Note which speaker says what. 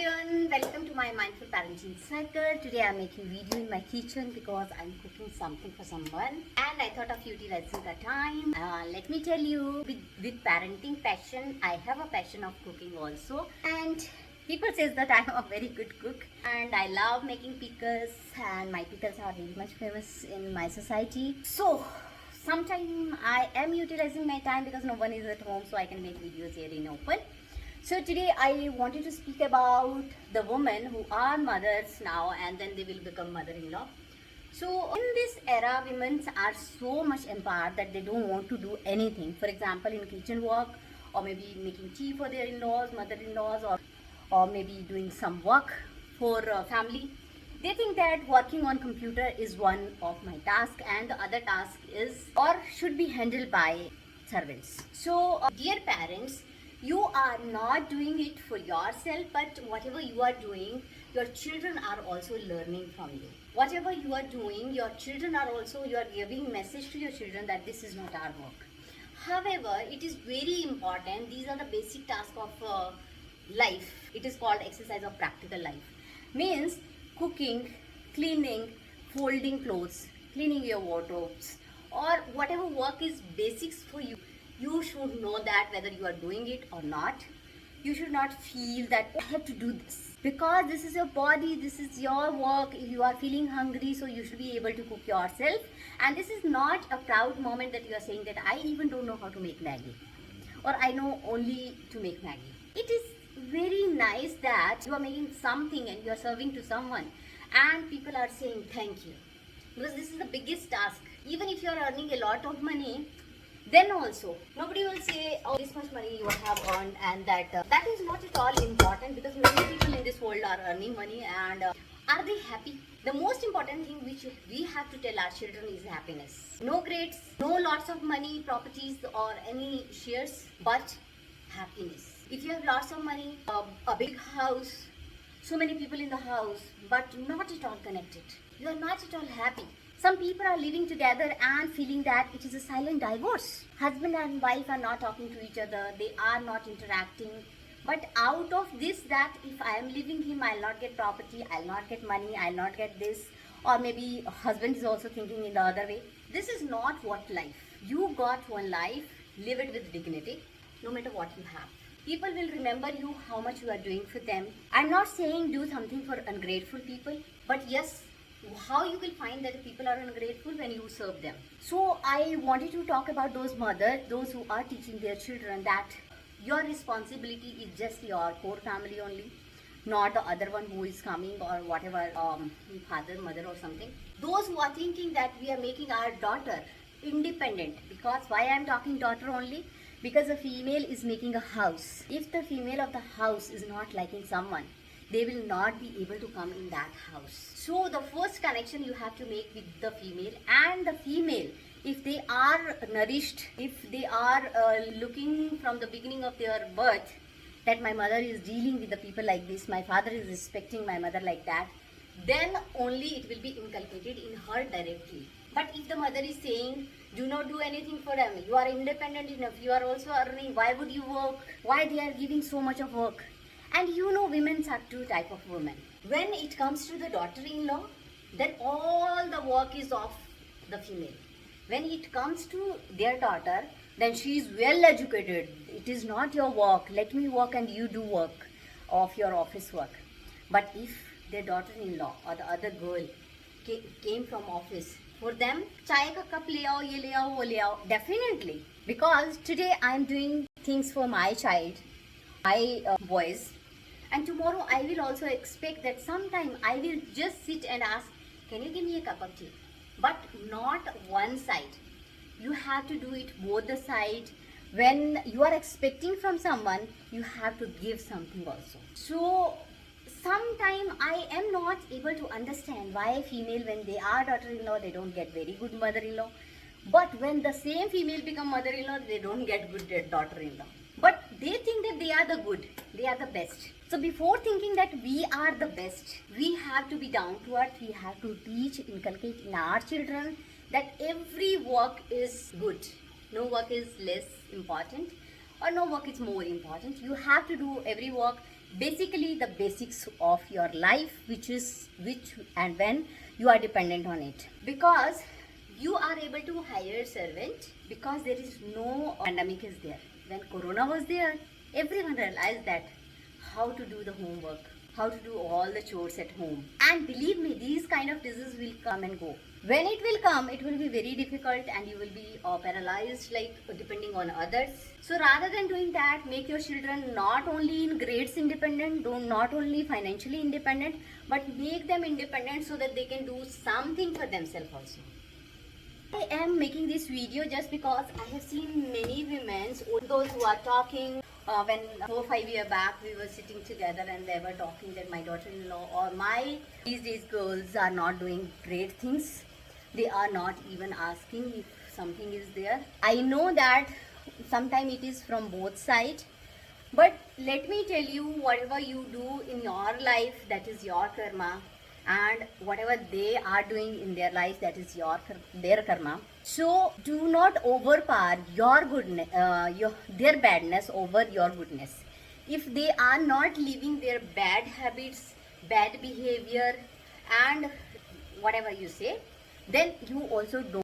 Speaker 1: everyone, welcome to my Mindful Parenting Circle. Today I'm making video in my kitchen because I'm cooking something for someone and I thought of utilizing the time. Let me tell you, with parenting passion, I have a passion of cooking also, and people says that I am a very good cook and I love making pickles, and my pickles are very much famous in my society. So sometime I am utilizing my time because no one is at home, so I can make videos here in open. So today I wanted to speak about the women who are mothers now and then they will become mother-in-law. So in this era, women are so much empowered that they don't want to do anything. For example, in kitchen work, or maybe making tea for their in-laws, mother-in-laws, or maybe doing some work for family. They think that working on computer is one of my task and the other task is or should be handled by servants. So dear parents, you are not doing it for yourself, but whatever you are doing, your children are also learning from you. Whatever you are doing, your children are also, you are giving message to your children that this is not our work. However, it is very important, these are the basic tasks of life. It is called exercise of practical life. Means cooking, cleaning, folding clothes, cleaning your wardrobes, or whatever work is basics for you. You should know that whether you are doing it or not. You should not feel that I have to do this because this is your body, this is your work. If you are feeling hungry, so you should be able to cook yourself. And this is not a proud moment that you are saying that I even don't know how to make Maggi, or I know only to make Maggi. It is very nice that you are making something and you are serving to someone and people are saying thank you, because this is the biggest task. Even if you are earning a lot of money, then also nobody will say, oh, this much money you have earned, and that is not at all important, because many people in this world are earning money, and are they happy? The most important thing which we have to tell our children is happiness. No grades, no lots of money, properties or any shares, but happiness. If you have lots of money, a big house, so many people in the house, but not at all connected, you are not at all happy. Some people are living together and feeling that it is a silent divorce. Husband and wife are not talking to each other, they are not interacting. But out of this, that if I am leaving him, I'll not get property, I'll not get money, I'll not get this. Or maybe husband is also thinking in the other way. This is not what life. You got one life, live it with dignity, no matter what you have. People will remember you, how much you are doing for them. I'm not saying do something for ungrateful people, but yes, how you will find that people are ungrateful when you serve them. So I wanted to talk about those mothers, those who are teaching their children that your responsibility is just your core family only, not the other one who is coming or whatever, father, mother or something. Those who are thinking that we are making our daughter independent, because why I am talking daughter only? Because a female is making a house. If the female of the house is not liking someone, they will not be able to come in that house. So the first connection you have to make with the female, and the female, if they are nourished, if they are looking from the beginning of their birth, that my mother is dealing with the people like this, my father is respecting my mother like that, then only it will be inculcated in her directly. But if the mother is saying, do not do anything for them, you are independent enough, you are also earning, why would you work? Why they are giving so much of work? And you know, women are two type of women. When it comes to the daughter-in-law, then all the work is of the female. When it comes to their daughter, then she is well educated. It is not your work, let me work and you do work of your office work. But if their daughter-in-law or the other girl came from office, for them, chai ka cup le aao, ye le aao, wo le aao. Definitely. Because today I am doing things for my child, my boys. And tomorrow I will also expect that sometime I will just sit and ask, can you give me a cup of tea? But not one side. You have to do it both the side. When you are expecting from someone, you have to give something also. So sometime I am not able to understand why female, when they are daughter-in-law, they don't get very good mother-in-law. But when the same female become mother-in-law, they don't get good daughter-in-law. But they think that they are the good, they are the best. So before thinking that we are the best, we have to be down to earth, we have to teach, inculcate in our children that every work is good. No work is less important or no work is more important. You have to do every work basically the basics of your life, which and when you are dependent on it, because you are able to hire servant because there is no pandemic is there. When corona was there, everyone realized that how to do the homework, how to do all the chores at home. And believe me, these kind of diseases will come and go. When it will come, it will be very difficult and you will be paralyzed, like depending on others. So rather than doing that, make your children not only in grades independent, not only financially independent, but make them independent so that they can do something for themselves also. I am making this video just because I have seen many women, those who are talking. When 4 or 5 years back we were sitting together and they were talking that my daughter-in-law or my these days girls are not doing great things. They are not even asking if something is there. I know that sometimes it is from both sides. But let me tell you, whatever you do in your life, that is your karma, and whatever they are doing in their life, that is their karma. So do not overpower your goodness, their badness over your goodness. If they are not leaving their bad habits, bad behavior, and whatever you say, then you also don't.